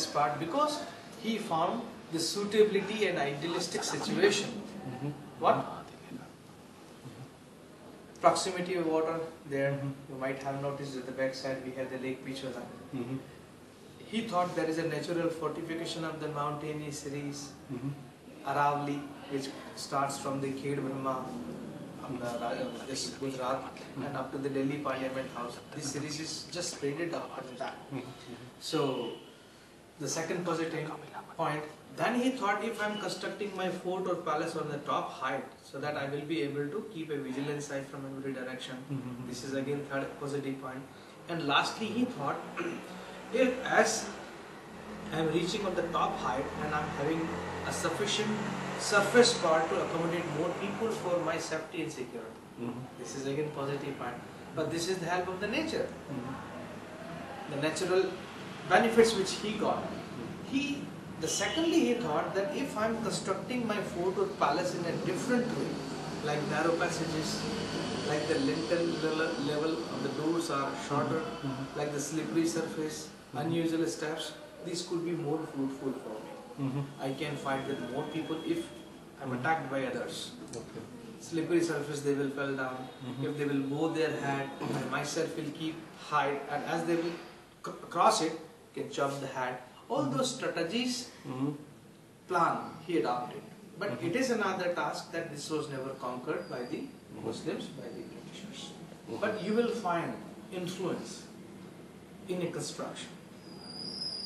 this part because he found the suitability and idealistic situation. What? Proximity of water there. You might have noticed at the back side we have the Lake Pichola. He thought there is a natural fortification of the mountainous series, Aravali, which starts from the Khed Brahma, this Gujarat, and up to the Delhi Parliament House. This series is just spreaded up and back. So, the second positive point, then he thought if I am constructing my fort or palace on the top height, so that I will be able to keep a vigilant sight from every direction. This is again third positive point. And lastly, he thought, if as I am reaching on the top height and I am having a sufficient surface part to accommodate more people for my safety and security. This is again positive point. But this is the help of the nature. The natural benefits which he got. Secondly, he thought that if I am constructing my fort or palace in a different way, like narrow passages, like the lintel level of the doors are shorter, like the slippery surface, unusual steps, these could be more fruitful for me. I can fight with more people if I am attacked by others. Slippery surface, they will fall down. If they will bow their head, I myself will keep high, and as they will cross it, can chop the head. All those strategies plan he adopted. But it is another task that this was never conquered by the Muslims, by the Britishers. But you will find influence in a construction.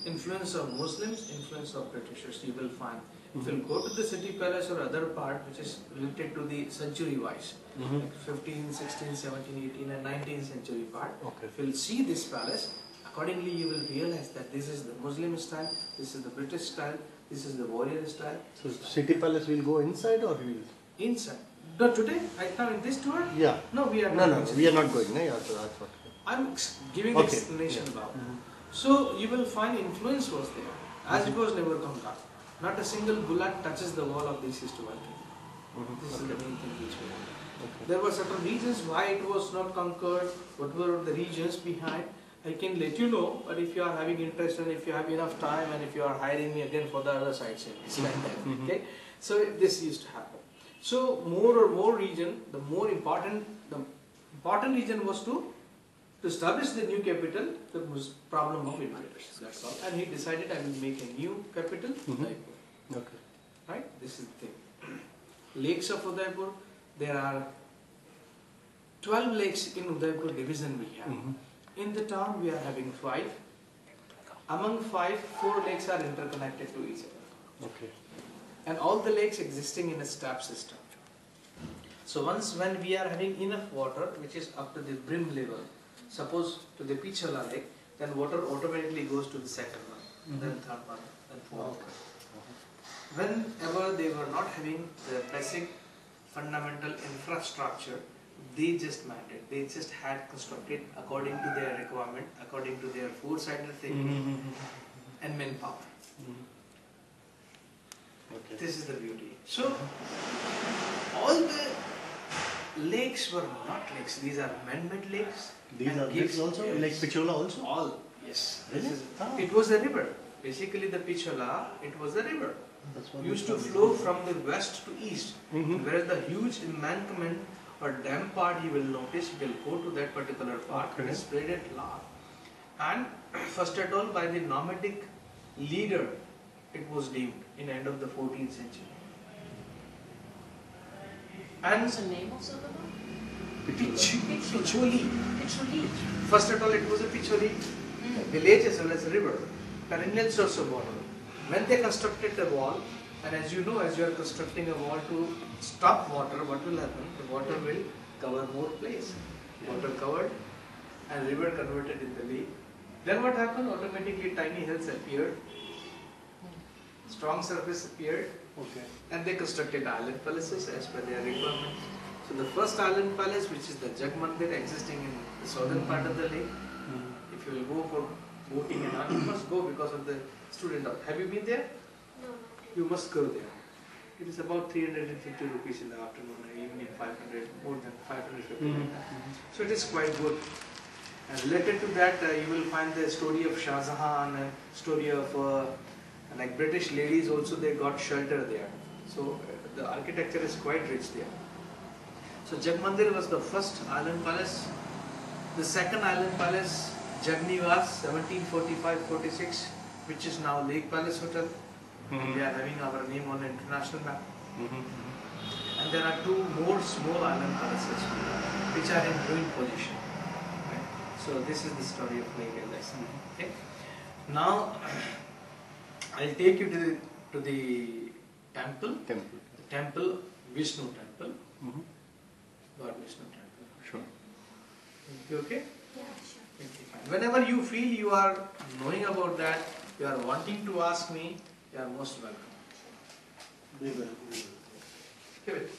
Influence of Muslims, influence of Britishers, you will find. If you go to the city palace or other part which is related to the century wise, like 15th, 16th, 17th, 18th and 19th century part, if you will see this palace, accordingly you will realize that this is the Muslim style, this is the British style, this is the warrior style. So city palace will go inside or will? Inside. But today, right now in this tour? Yeah. No, we are not going. No, we are not going. No, yeah, so that's what. I'm giving explanation about. So you will find influence was there, as it was never conquered. Not a single bullet touches the wall of this historical thing. This is the main thing which we want. There were certain reasons why it was not conquered, what were the regions behind. I can let you know, but if you are having interest and if you have enough time and if you are hiring me again for the other sites, it's like that. Okay? So this used to happen. So more region, the important region was to establish the new capital, the problem of invaders. That's all. And he decided I will make a new capital, Udaipur. Right? This is the thing. Lakes of Udaipur, there are 12 lakes in Udaipur division we have. In the town we are having 5. Among 5, 4 lakes are interconnected to each other. And all the lakes existing in a step system. So when we are having enough water, which is up to the brim level, suppose to the Pichola lake, then water automatically goes to the second one, then third one, then fourth one. Whenever they were not having the basic fundamental infrastructure, they just mandated, they just had constructed according to their requirement, according to their foresight thinking and manpower. This is the beauty. So, all the lakes were not lakes, these are man-made lakes. These are lakes also? Yes. Like Pichola also? All, yes. Really? It was a river. Basically the Pichola, it was a river. Used to flow from the west to east. Whereas the huge embankment or dam part you will notice, you will go to that particular part, it is spreaded large. And first at all by the nomadic leader, it was named in end of the 14th century. And what's the name of the river? Picholi. Picholi. First at all it was a Picholi village as well as a river, perennial source of water. When they constructed the wall, and as you know, as you are constructing a wall to stop water, what will happen? The water will cover more place. Water covered and river converted in the lake. Then what happened? Automatically tiny hills appeared, strong surface appeared, and they constructed island palaces as per their requirements. So the first island palace, which is the Jag Mandir existing in the southern part of the lake, if you will go for boating and all, you must go because of the student. Have you been there? No. You must go there. It is about 350 rupees in the afternoon and evening 500, more than 550. So it is quite good. And related to that, you will find the story of Shah Jahan and story of like British ladies also, they got shelter there. So the architecture is quite rich there. So Jagmandir was the first island palace. The second island palace, Jagniwas, 1745-46, which is now Lake Palace Hotel. We are having our name on the international map. And there are two more small island palaces which are in ruined position. Right? So this is the story of Lake Palace. Okay. Now I'll take you to the temple. The temple, Vishnu temple. Lord Vishnu temple. Sure. You okay? Yeah, sure. Okay, fine. Whenever you feel you are knowing about that, you are wanting to ask me, you are most welcome. We will. Give it.